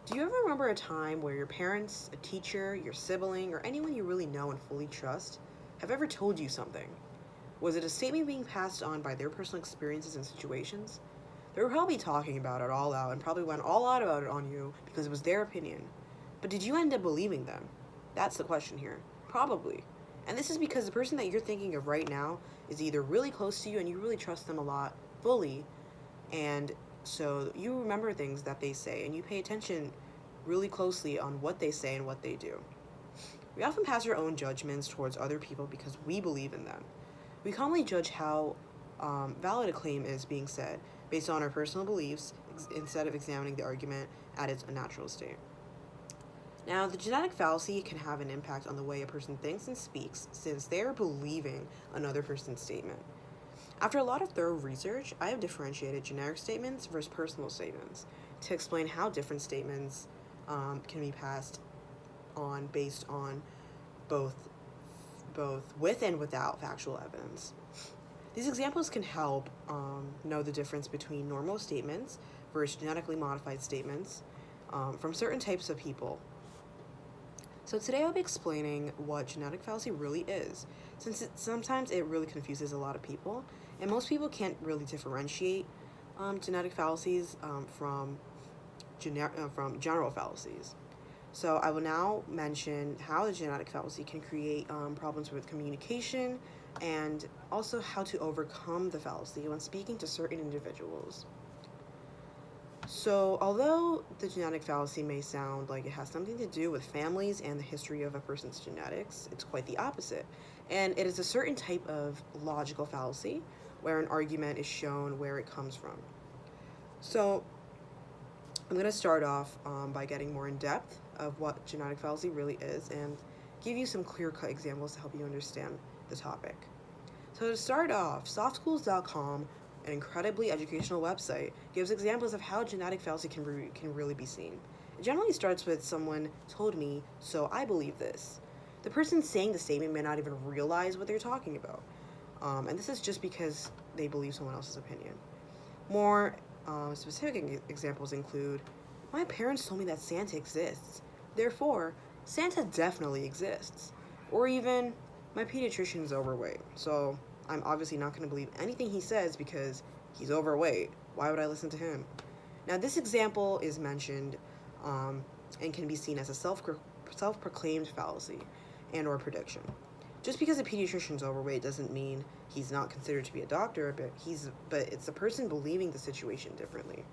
Do you ever remember a time where your parents, a teacher, your sibling, or anyone you really know and fully trust have ever told you something? Was it a statement being passed on by their personal experiences and situations? They were probably talking about it all out and probably went all out about it on you because it was their opinion. But did you end up believing them? That's the question here. Probably. And this is because the person that you're thinking of right now is either really close to you and you really trust them a lot fully, and so you remember things that they say and you pay attention really closely on what they say and what they do. We often pass our own judgments towards other people because we believe in them. We commonly judge how valid a claim is being said based on our personal beliefs instead of examining the argument at its natural state. Now, the genetic fallacy can have an impact on the way a person thinks and speaks since they are believing another person's statement. After a lot of thorough research, I have differentiated generic statements versus personal statements to explain how different statements can be passed on based on both with and without factual evidence. These examples can help know the difference between normal statements versus genetically modified statements from certain types of people. So today I'll be explaining what genetic fallacy really is, since sometimes it really confuses a lot of people, and most people can't really differentiate genetic fallacies from general fallacies. So I will now mention how the genetic fallacy can create problems with communication and also how to overcome the fallacy when speaking to certain individuals. So, although the genetic fallacy may sound like it has something to do with families and the history of a person's genetics, it's quite the opposite. And it is a certain type of logical fallacy where an argument is shown where it comes from. So, I'm going to start off by getting more in depth of what genetic fallacy really is and give you some clear-cut examples to help you understand the topic. So to start off, softschools.com, an incredibly educational website, gives examples of how genetic fallacy can really be seen. It generally starts with someone told me, so I believe this. The person saying the statement may not even realize what they're talking about. And this is just because they believe someone else's opinion. More specific examples include, my parents told me that Santa exists. Therefore, Santa definitely exists. Or even, my pediatrician's overweight, so I'm obviously not going to believe anything he says because he's overweight. Why would I listen to him? Now, this example is mentioned and can be seen as a self-proclaimed fallacy and or prediction. Just because a pediatrician's overweight doesn't mean he's not considered to be a doctor, but it's the person believing the situation differently.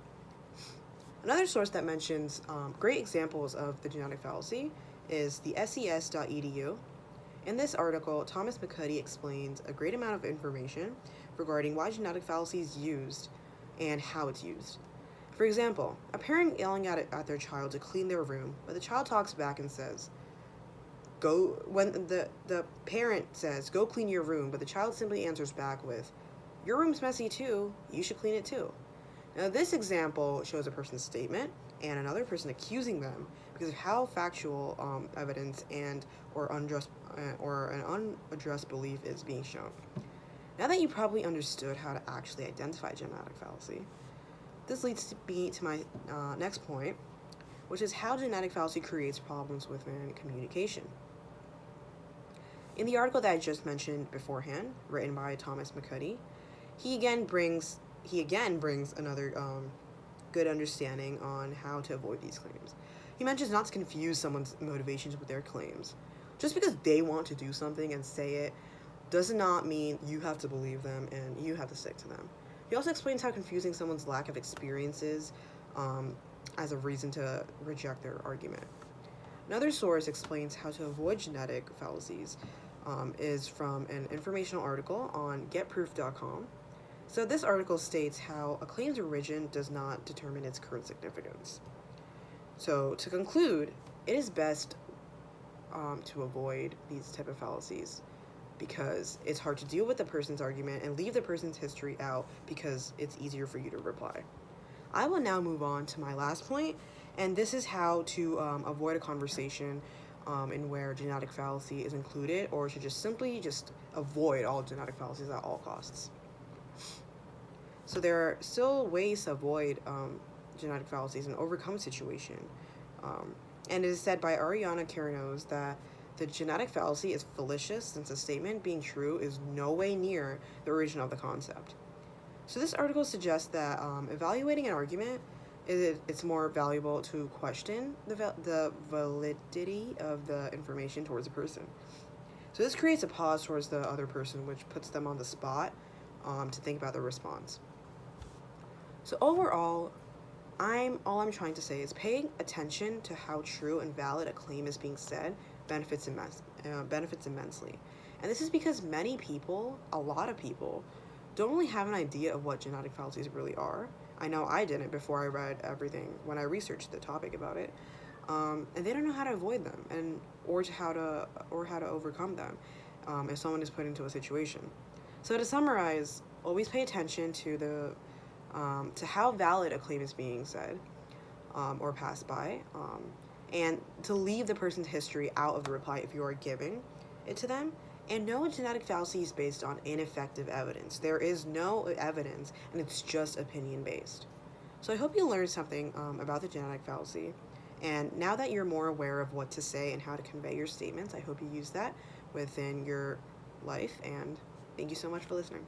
Another source that mentions great examples of the genetic fallacy is the ses.edu. In this article, Thomas McCuddy explains a great amount of information regarding why genetic fallacy is used and how it's used. For example, a parent yelling at their child to clean their room, but the child talks back and says, when the parent says, go clean your room, but the child simply answers back with, your room's messy too, you should clean it too. Now this example shows a person's statement and another person accusing them because of how factual evidence and or an unaddressed belief is being shown. Now that you probably understood how to actually identify genetic fallacy, this leads me to my next point, which is how genetic fallacy creates problems within communication. In the article that I just mentioned beforehand, written by Thomas McCuddy, he again brings another good understanding on how to avoid these claims. He mentions not to confuse someone's motivations with their claims. Just because they want to do something and say it does not mean you have to believe them and you have to stick to them. He also explains how confusing someone's lack of experiences as a reason to reject their argument. Another source explains how to avoid genetic fallacies is from an informational article on getproof.com. So this article states how a claim's origin does not determine its current significance. So to conclude, it is best to avoid these type of fallacies because it's hard to deal with the person's argument and leave the person's history out because it's easier for you to reply. I will now move on to my last point, and this is how to avoid a conversation in where genetic fallacy is included, or to just simply avoid all genetic fallacies at all costs. So there are still ways to avoid genetic fallacies and overcome a situation And it is said by Ariana Karanos that the genetic fallacy is fallacious since a statement being true is no way near the origin of the concept. So this article suggests that evaluating an argument, it's more valuable to question the validity of the information towards a person. So this creates a pause towards the other person, which puts them on the spot to think about their response. So overall, all I'm trying to say is paying attention to how true and valid a claim is being said benefits immensely. And this is because many people, a lot of people, don't really have an idea of what genetic fallacies really are. I know I didn't before I read everything when I researched the topic about it, and they don't know how to avoid them or how to overcome them if someone is put into a situation. So to summarize, always pay attention to how valid a claim is being said or passed by, and to leave the person's history out of the reply if you are giving it to them. And no genetic fallacy is based on ineffective evidence. There is no evidence, and it's just opinion based. So I hope you learned something about the genetic fallacy. And now that you're more aware of what to say and how to convey your statements, I hope you use that within your life. And thank you so much for listening.